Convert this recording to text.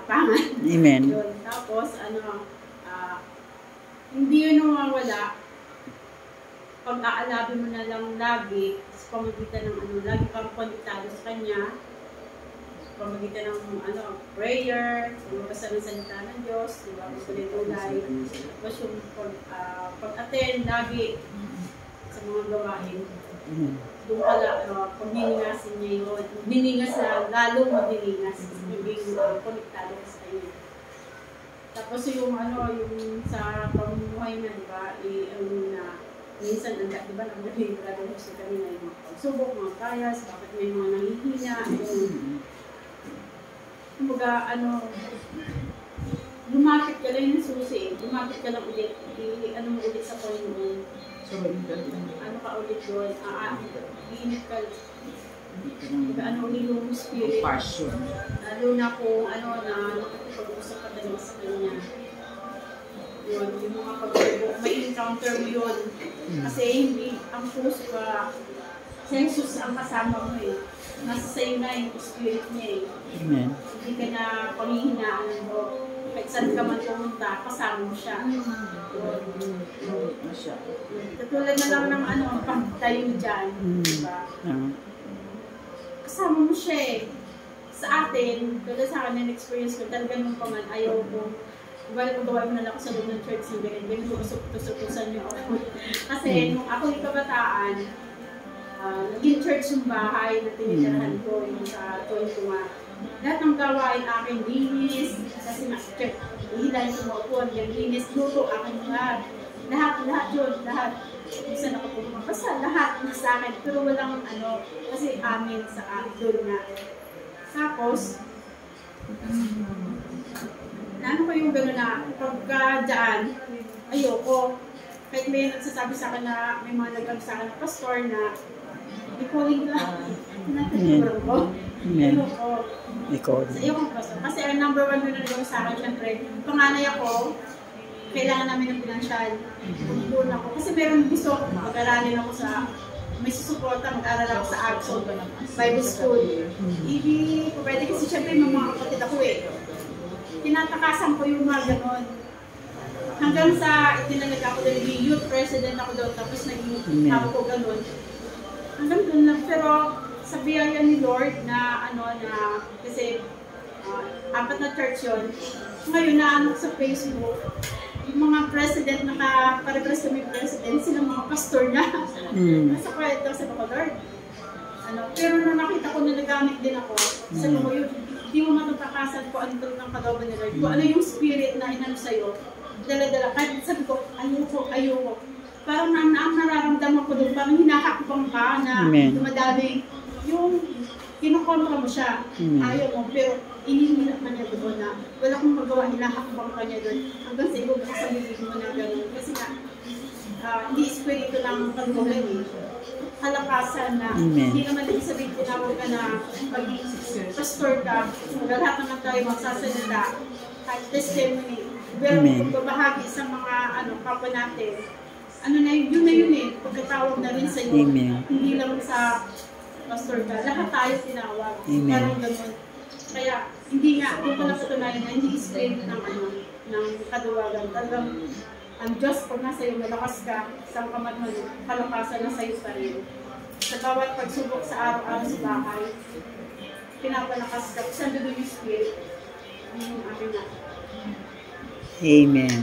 katapangan. Amen. Yun. Tapos, hindi yun nawawala pag aalabi mo na lang lagi sa pamagitan ng lagi kang konektado sa Kanya, sa pamagitan ng prayer, pagbabasa ng salita ng Diyos, diba, pagpulay-tulay, tapos yung pag-attend lagi sa mga gawain. Doon pala, pagniningasin niya yun. Niningas na, lalong magniningas. Hindi konektado sa Kanya. Tapos yung sa pamumuhay na, di ba, minsan, di ba, nag-bring brother Jose kanina yung mga pagsubok, mga kayas, bakit may mga nangihina, kumbaga, lumapit ka lang yung susi, lumapit ka lang ulit, mo ulit sa Panginoon. Ka ulit doon, iinit ka, ulit yung spirit, lalo na kung nakapag-usap ka talaga sa Kanya. Yun, yung mga pagsubok, may encounter mo yun. Kasi hindi, ang puso ka, sensus ang kasama mo eh. Nasa sa'yo na yung spirit niya eh. Amen. Hindi ka na panghihinaan mo. Kahit saan ka man pumunta, kasama mo siya. Katulad na lang ng pagtayo dyan. Diba? Kasama mo siya eh. Sa atin, tulad sa akin, experience ko, talaga nung paman, ayaw ko. Balik ko gawain mo na lang ako sa loob ng church ng ganyan ko usok-usukusan niyo ako. Kasi nung ako yung kabataan, naging church yung bahay na tinitirahan ko, yung sa Tuwan-Tuwa. Lahat ng gawain akin, linis, kasi na-check, hihilahin ko mga upuan, yung linis, luto, akin lahat. Lahat yun, lahat. Isa na ko pumunta, basta lahat sa akin, pero walang kasi amin sa akin, doon nga. Tapos, ko yung gano'n na pagka dyan, ayoko. Kahit may nagsasabi sa akin na may mga nagsabi sa akin na pastor na i-calling lang. Natuturo ko. Ayoko. Ayoko pastor. Kasi ang number one na nagawa sa akin, syempre, panganay ako, kailangan namin ng pinansyal. Doon ako. Kasi meron gusto ako, mag-aralin ako sa, may susuporta, mag-aral ako sa Axon, Bible School. Hindi ko pwede kasi syempre may mga kapatid ako eh. Tinatakasan ko yung mga ganon. Hanggang sa itinalaga ako dahil youth president ako doon, tapos naging tao ko ganon. Hanggang doon lang. Pero sa biyaya ni Lord na kasi 4 na church yun. Ngayon na sa Facebook, yung mga president naka-parepress kami president, sila mga pastor na. Nasa kwento sa ako, Lord. Pero nung nakita ko na nagamit din ako, sa ko yun, hindi mo matutakasan kung ano ng kagawa ni Lord. Kung ano yung spirit na inano sa'yo, dala-dala. Kahit sabi ko, ayoko. Parang nararamdaman ko doon, parang hinahakbang ka na dumadali. Yung kinukontra mo siya, ayaw mo, pero inihilak ka niya doon na wala kong magawa, hinahakbang ka niya doon. Hanggang sa ibig sa bibig mo na gano'n. Kasi hindi espiritu lang ang kagawa eh. Kalakasan na hindi naman din sabihin tinawag ka na pag-pastor ka, lahat naman tayo magsasalita at testimony. Pero pagbabahagi sa mga kapwa natin, yun na yun eh, pagkatawag na rin sa iyo. Hindi lang sa pastor ka, lahat tayo tinawag. Parang gano'n. Kaya hindi nga, yung pala patunayan na hindi espiritu ng kaduwagan. Talagang ang Diyos pag nasa iyo, malakas ka, isang kamat mo, kalakasan na sa iyo pa rin. Sa bawat pagsubok sa araw-araw sa bahay, pinapalakas ka, saan doon yung spirit, yung aking na. Amen.